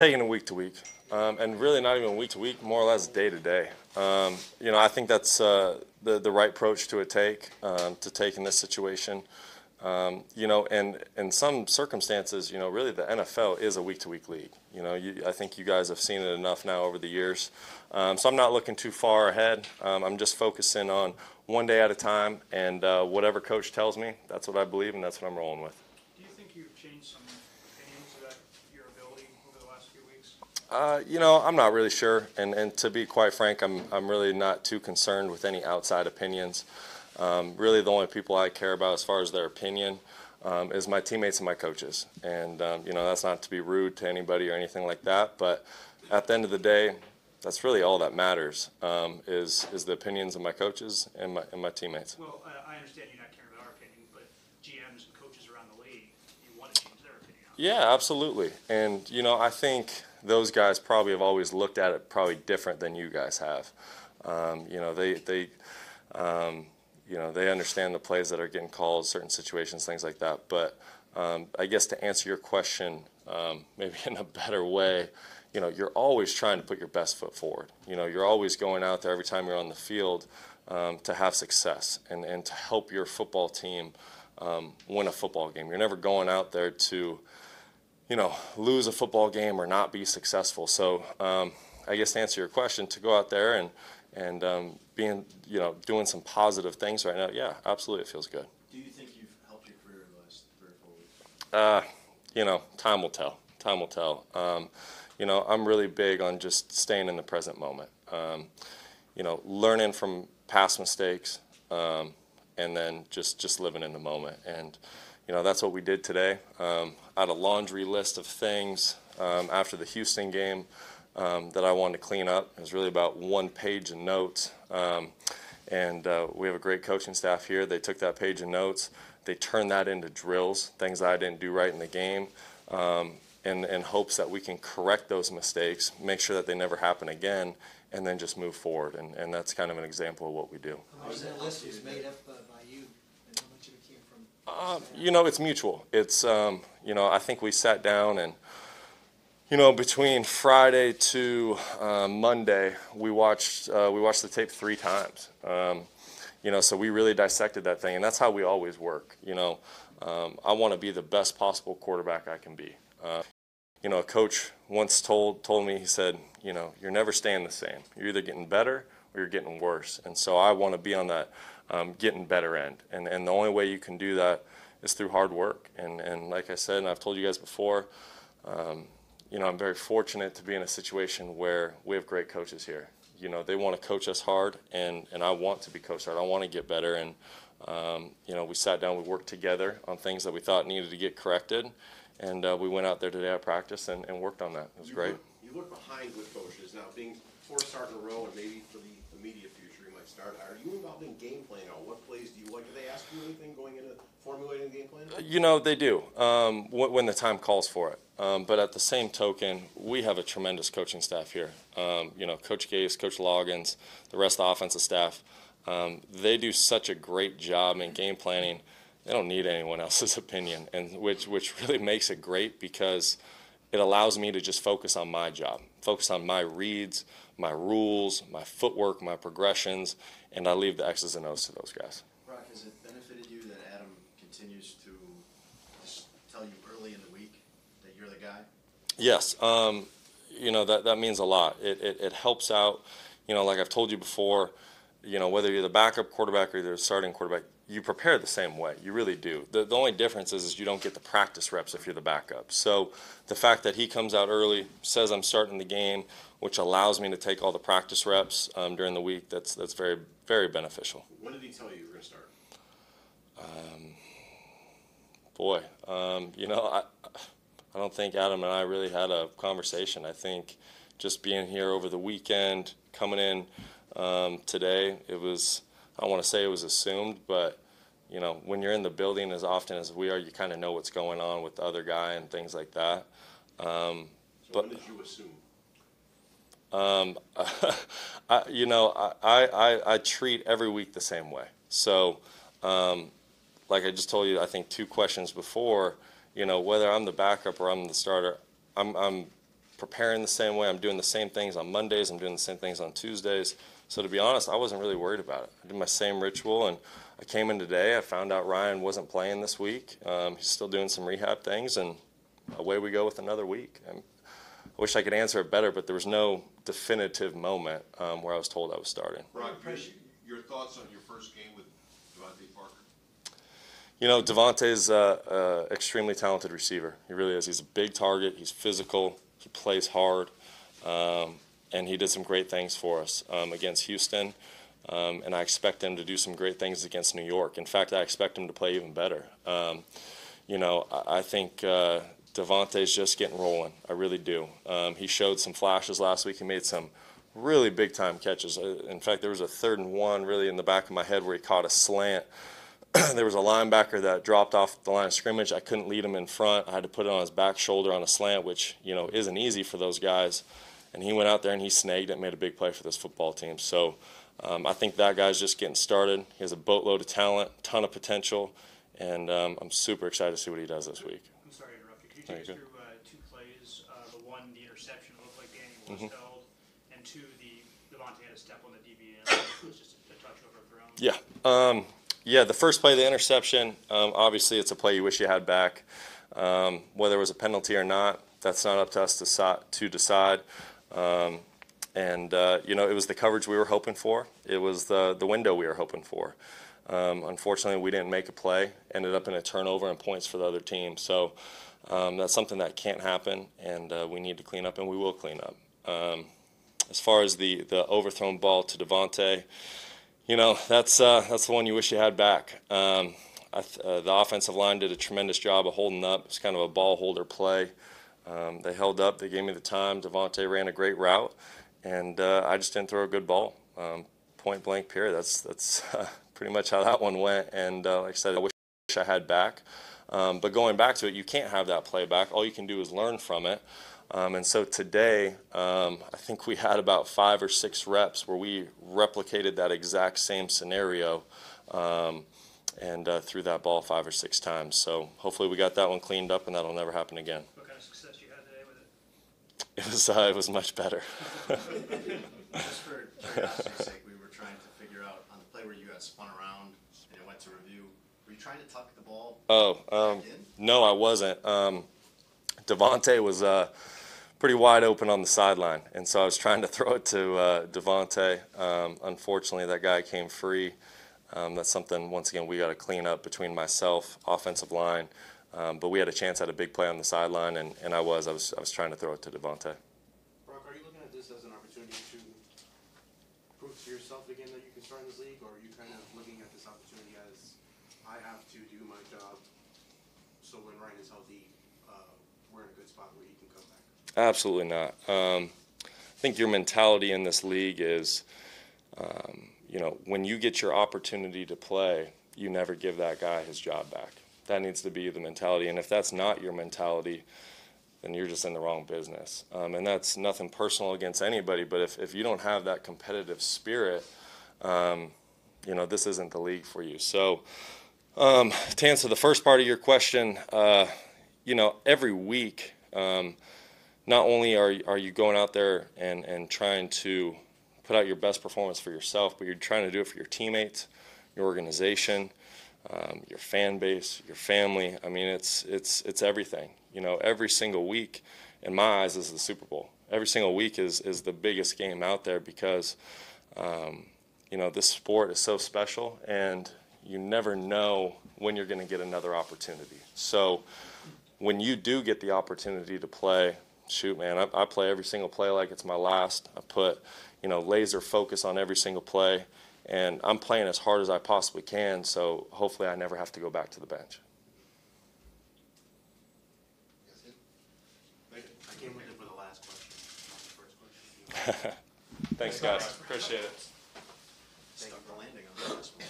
Taking it week to week, and really not even week to week, more or less day to day. I think that's the right approach to take in this situation. And in some circumstances, really the NFL is a week to week league. I think you guys have seen it enough now over the years. So I'm not looking too far ahead. I'm just focusing on one day at a time, and whatever coach tells me, that's what I believe, and that's what I'm rolling with. Do you think you've changed some opinions about your ability over the last few weeks? I'm not really sure, and to be quite frank, I'm really not too concerned with any outside opinions. Really, the only people I care about as far as their opinion is my teammates and my coaches. And that's not to be rude to anybody or anything like that, but at the end of the day, that's really all that matters is the opinions of my coaches and my teammates. Well, I understand you're not caring about our opinion, but GMs and coaches around the league, you want to change their opinion on it. Yeah, absolutely. And I think those guys probably have always looked at it probably different than you guys have. They understand the plays that are getting called, certain situations, things like that. But I guess to answer your question, maybe in a better way, you're always trying to put your best foot forward. You're always going out there every time you're on the field to have success and to help your football team win a football game. You're never going out there to lose a football game or not be successful. So I guess to answer your question, to go out there and being, doing some positive things right now, yeah, absolutely, it feels good. Do you think you've helped your career in the last 3 or 4 weeks? Time will tell. Time will tell. I'm really big on just staying in the present moment. Learning from past mistakes, and then just living in the moment. And that's what we did today. I had a laundry list of things after the Houston game that I wanted to clean up. It was really about 1 page of notes. And we have a great coaching staff here. They took that page of notes, they turned that into drills, things that I didn't do right in the game, in hopes that we can correct those mistakes, make sure that they never happen again, and then just move forward. And that's kind of an example of what we do. How much of that list was made up by you, and how much of it came from? It's mutual. It's, I think we sat down and, between Friday to Monday, we watched the tape 3 times. So we really dissected that thing, and that's how we always work. I want to be the best possible quarterback I can be. A coach once told me, he said, you're never staying the same. You're either getting better or you're getting worse. And so I want to be on that getting better end. And the only way you can do that is through hard work. And like I said, and I've told you guys before, I'm very fortunate to be in a situation where we have great coaches here. They want to coach us hard, and I want to be coached hard. I want to get better, and we sat down, we worked together on things that we thought needed to get corrected, and we went out there today at practice and worked on that. It was great. You look behind with coaches now, being 4 start in a row, and maybe for the immediate future you might start. Are you involved in game plan now? What plays do you like? Do they ask you anything going into formulating the game plan? They do when the time calls for it. But at the same token, we have a tremendous coaching staff here. Coach Gase, Coach Loggins, the rest of the offensive staff, they do such a great job in game planning. They don't need anyone else's opinion, and which really makes it great because it allows me to just focus on my job, focus on my reads, my rules, my footwork, my progressions, and I leave the X's and O's to those guys. Brock, has it benefited you that Adam continues to just tell you early in the week that you're the guy? Yes, that means a lot. It helps out. Like I've told you before, whether you're the backup quarterback or you're the starting quarterback, you prepare the same way. You really do. The only difference is you don't get the practice reps if you're the backup. So the fact that he comes out early, says I'm starting the game, which allows me to take all the practice reps during the week, that's very, very beneficial. When did he tell you were going to start? I don't think Adam and I really had a conversation. I think just being here over the weekend, coming in today, it was, I don't want to say it was assumed, but when you're in the building as often as we are, you kind of know what's going on with the other guy and things like that. So but when did you assume? I treat every week the same way. So, like I just told you, I think 2 questions before, whether I'm the backup or I'm the starter, I'm preparing the same way. I'm doing the same things on Mondays. I'm doing the same things on Tuesdays. So to be honest, I wasn't really worried about it. I did my same ritual, and I came in today. I found out Ryan wasn't playing this week. He's still doing some rehab things, and away we go with another week. I wish I could answer it better, but there was no definitive moment where I was told I was starting. Brock, your thoughts on your first game with Devante Parker? You know, Devante's an extremely talented receiver. He really is. He's a big target. He's physical. He plays hard. And he did some great things for us against Houston. And I expect him to do some great things against New York. In fact, I expect him to play even better. You know, I think Devante's just getting rolling. I really do. He showed some flashes last week. He made some really big-time catches. In fact, there was a 3rd and 1 really in the back of my head where he caught a slant. There was a linebacker that dropped off the line of scrimmage. I couldn't lead him in front. I had to put it on his back shoulder on a slant, which, you know, isn't easy for those guys. And he went out there and he snagged it and made a big play for this football team. So I think that guy's just getting started. He has a boatload of talent, ton of potential, and I'm super excited to see what he does this week. I'm sorry to interrupt you. Could you take us through 2 plays? The one, the interception, it looked like Danny was held, and 2, the Devante had a step on the DB, and it was just a touch overthrown. Yeah. Yeah, the first play, the interception, obviously it's a play you wish you had back. Whether it was a penalty or not, that's not up to us to decide. You know, it was the coverage we were hoping for. It was the window we were hoping for. Unfortunately, we didn't make a play. Ended up in a turnover and points for the other team. So that's something that can't happen, and we need to clean up, and we will clean up. As far as the overthrown ball to Devante, you know, that's the one you wish you had back. The offensive line did a tremendous job of holding up. It's kind of a ball holder play. They held up. They gave me the time. Devante ran a great route, and I just didn't throw a good ball. Point blank, period. That's pretty much how that one went. And like I said, I wish I had back. But going back to it, you can't have that play back. All you can do is learn from it. And so today, I think we had about 5 or 6 reps where we replicated that exact same scenario and threw that ball 5 or 6 times. So hopefully we got that one cleaned up and that'll never happen again. What kind of success you had today with it? It was much better. Just for curiosity's sake, we were trying to figure out on the play where you got spun around and it went to review, were you trying to tuck the ball back in? No, I wasn't. Devante was pretty wide open on the sideline, and so I was trying to throw it to Devante. Unfortunately, that guy came free. That's something, once again, we got to clean up between myself, offensive line. But we had a chance at a big play on the sideline, and I was trying to throw it to Devante. Brock, are you looking at this as an opportunity to prove to yourself again that you can start in this league, or are you kind of looking at this opportunity as I have to do my job so when Ryan is healthy, we're in a good spot where he can come back? Absolutely not. I think your mentality in this league is, you know, when you get your opportunity to play, you never give that guy his job back. That needs to be the mentality. And if that's not your mentality, then you're just in the wrong business. And that's nothing personal against anybody, but if you don't have that competitive spirit, you know, this isn't the league for you. So to answer the first part of your question, you know, every week, not only are you going out there and trying to put out your best performance for yourself, but you're trying to do it for your teammates, your organization, your fan base, your family. I mean, it's everything. You know, every single week, in my eyes, is the Super Bowl. Every single week is the biggest game out there because, you know, this sport is so special, and you never know when you're going to get another opportunity. So when you do get the opportunity to play, shoot, man, I play every single play like it's my last. I put, you know, laser focus on every single play, and I'm playing as hard as I possibly can, so hopefully I never have to go back to the bench. I came with it for the last question, not the first question. Thanks, guys. Appreciate it. Thank you for landing on the last one.